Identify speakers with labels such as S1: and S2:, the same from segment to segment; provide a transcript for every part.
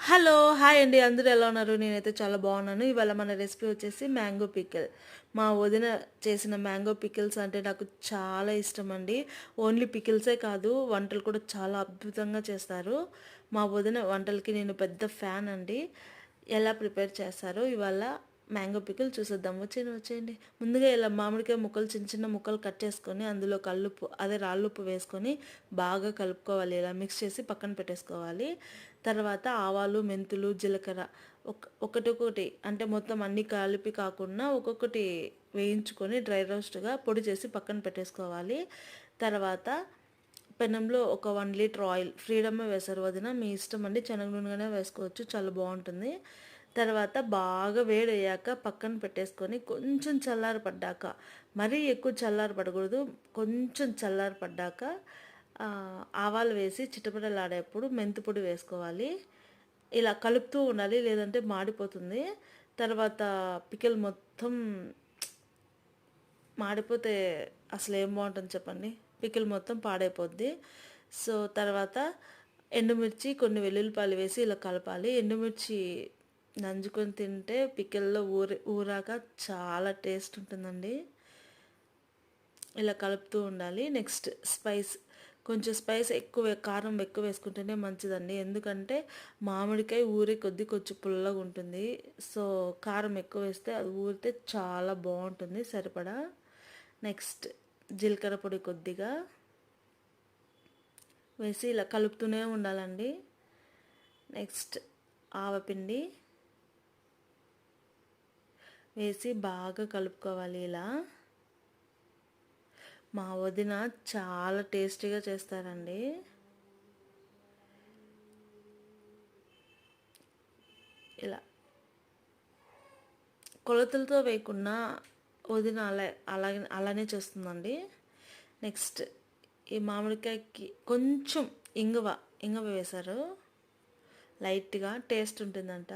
S1: Hello! Hi అండి. అందరూ ఎలా ఉన్నారు? నేనైతే చాలా బాగున్నాను. ఇవాళ మన రెసిపీ వచ్చేసి మ్యాంగో పికిల్. మా వదిన చేసిన మ్యాంగో పికిల్స్ అంటే నాకు చాలా ఇష్టమండి. ఓన్లీ పికిల్సే కాదు, వంటలు కూడా చాలా అద్భుతంగా చేస్తారు. మా వదిన వంటలకి నేను పెద్ద ఫ్యాన్ అండి. ఎలా ప్రిపేర్ చేస్తారో ఇవాళ మ్యాంగో పికిల్ చూసేద్దాం. వచ్చేయండి. ముందుగా ఇలా మామిడికాయ ముక్కలు చిన్న చిన్న ముక్కలు కట్ చేసుకొని అందులో కల్లుప్పు అదే రాళ్ళుప్పు వేసుకొని బాగా కలుపుకోవాలి. ఇలా మిక్స్ చేసి పక్కన పెట్టేసుకోవాలి. తర్వాత ఆవాలు, మెంతులు, జీలకర్ర ఒకటొకటి అంటే మొత్తం అన్నీ కలిపి కాకుండా ఒక్కొక్కటి వేయించుకొని డ్రై రోస్ట్గా పొడి చేసి పక్కన పెట్టేసుకోవాలి. తర్వాత పెనంలో ఒక 1 లీటర్ ఆయిల్ ఫ్రీడమే వేశారు వదిన, మీ ఇష్టం అండి, శనగ నూనెగానే వేసుకోవచ్చు, చాలా బాగుంటుంది. తర్వాత బాగా వేడయ్యాక పక్కన పెట్టేసుకొని కొంచెం చల్లారపడ్డాక, మరీ ఎక్కువ చల్లారపడకూడదు, కొంచెం చల్లారపడ్డాక ఆవాలు వేసి చిటపటలాడేప్పుడు మెంతి పొడి వేసుకోవాలి. ఇలా కలుపుతూ ఉండాలి, లేదంటే మాడిపోతుంది. తర్వాత పికిల్ మొత్తం మాడిపోతే అసలు ఏం బాగుంటుంది చెప్పండి, పికిల్ మొత్తం పాడైపోద్ది. సో తర్వాత ఎండుమిర్చి, కొన్ని వెల్లుల్లిపాయలు వేసి ఇలా కలపాలి. ఎండుమిర్చి నంజుకొని తింటే పికిల్లో ఊరాక చాలా టేస్ట్ ఉంటుందండి. ఇలా కలుపుతూ ఉండాలి. నెక్స్ట్ కొంచెం స్పైస్ ఎక్కువ, కారం ఎక్కువ వేసుకుంటేనే మంచిదండి. ఎందుకంటే మామిడికాయ ఊరే కొద్ది కొంచెం పుల్లగా ఉంటుంది. సో కారం ఎక్కువ వేస్తే అది ఊరితే చాలా బాగుంటుంది సరిపడా. నెక్స్ట్ జీలకర్ర పొడి కొద్దిగా వేసి ఇలా కలుపుతూనే ఉండాలండి. నెక్స్ట్ ఆవపిండి వేసి బాగా కలుపుకోవాలి. ఇలా మా వదిన చాలా టేస్టీగా చేస్తారండి. ఇలా కొలతలతో వేయకుండా వదిన అలానే చేస్తుందండి. నెక్స్ట్ ఈ మామిడికాయకి కొంచెం ఇంగవ వేశారు, లైట్గా టేస్ట్ ఉంటుందంట.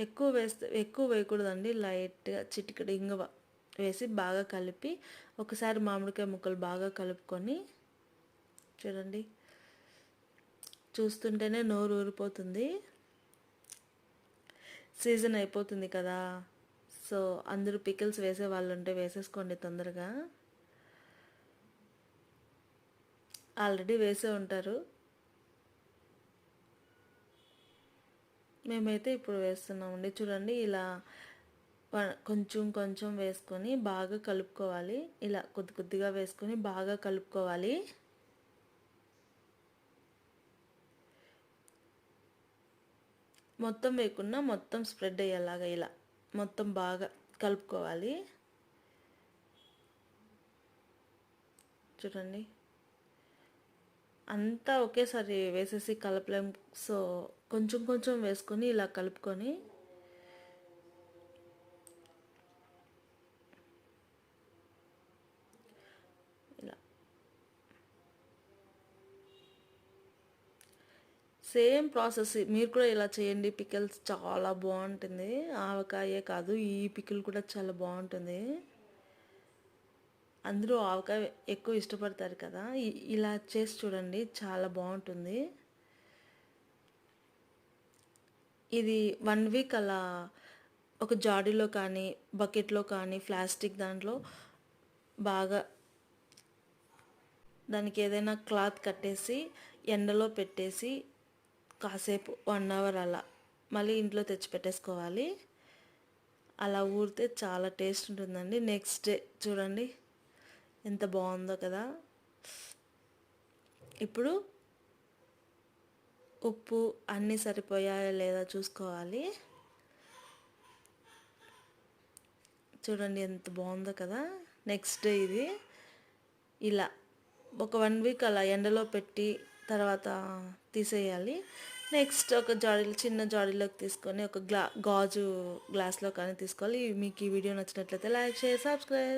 S1: ఎక్కువ వేయకూడదండి, లైట్గా చిటికెడు ఇంగవ వేసి బాగా కలిపి ఒకసారి మామిడికాయ ముక్కలు బాగా కలుపుకొని చూడండి, చూస్తుంటేనే నోరు ఊరిపోతుంది. సీజన్ అయిపోతుంది కదా, సో అందరూ పికిల్స్ వేసే వాళ్ళు ఉంటే వేసేసుకోండి తొందరగా. ఆల్రెడీ వేసే ఉంటారు, మేమైతే ఇప్పుడు వేస్తున్నామండి. చూడండి, ఇలా కొంచెం కొంచెం వేసుకొని బాగా కలుపుకోవాలి. ఇలా కొద్దిగా వేసుకొని బాగా కలుపుకోవాలి. మొత్తం వేయకుండా మొత్తం స్ప్రెడ్ అయ్యేలాగా ఇలా మొత్తం బాగా కలుపుకోవాలి. చూడండి, అంతా ఒకేసారి వేసేసి కలపలేం, సో కొంచెం కొంచెం వేసుకొని ఇలా కలుపుకొని ఇలా సేమ్ ప్రాసెస్ మీరు కూడా ఇలా చేయండి. పికిల్స్ చాలా బాగుంటుంది. ఆవకాయే కాదు, ఈ పికిల్ కూడా చాలా బాగుంటుంది. అందరూ ఆవకాయ ఎక్కువ ఇష్టపడతారు కదా, ఇలా చేసి చూడండి, చాలా బాగుంటుంది. ఇది 1 వీక్ అలా ఒక జాడీలో కానీ బకెట్లో కానీ ప్లాస్టిక్ దాంట్లో బాగా దానికి ఏదైనా క్లాత్ కట్టేసి ఎండలో పెట్టేసి కాసేపు 1 అవర్ అలా మళ్ళీ ఇంట్లో తెచ్చి పెట్టేసుకోవాలి. అలా ఊరితే చాలా టేస్ట్ ఉంటుందండి. నెక్స్ట్ డే చూడండి ఎంత బాగుందో కదా. ఇప్పుడు ఉప్పు అన్నీ సరిపోయాయా లేదా చూసుకోవాలి. చూడండి ఎంత బాగుందో కదా. నెక్స్ట్ డే ఇది ఇలా ఒక 1 వీక్ అలా ఎండలో పెట్టి తర్వాత తీసేయాలి. నెక్స్ట్ ఒక చిన్న జాడీలోకి తీసుకొని ఒక గాజు గ్లాస్లో కానీ తీసుకోవాలి. మీకు ఈ వీడియో నచ్చినట్లయితే లైక్, షేర్, సబ్స్క్రైబ్.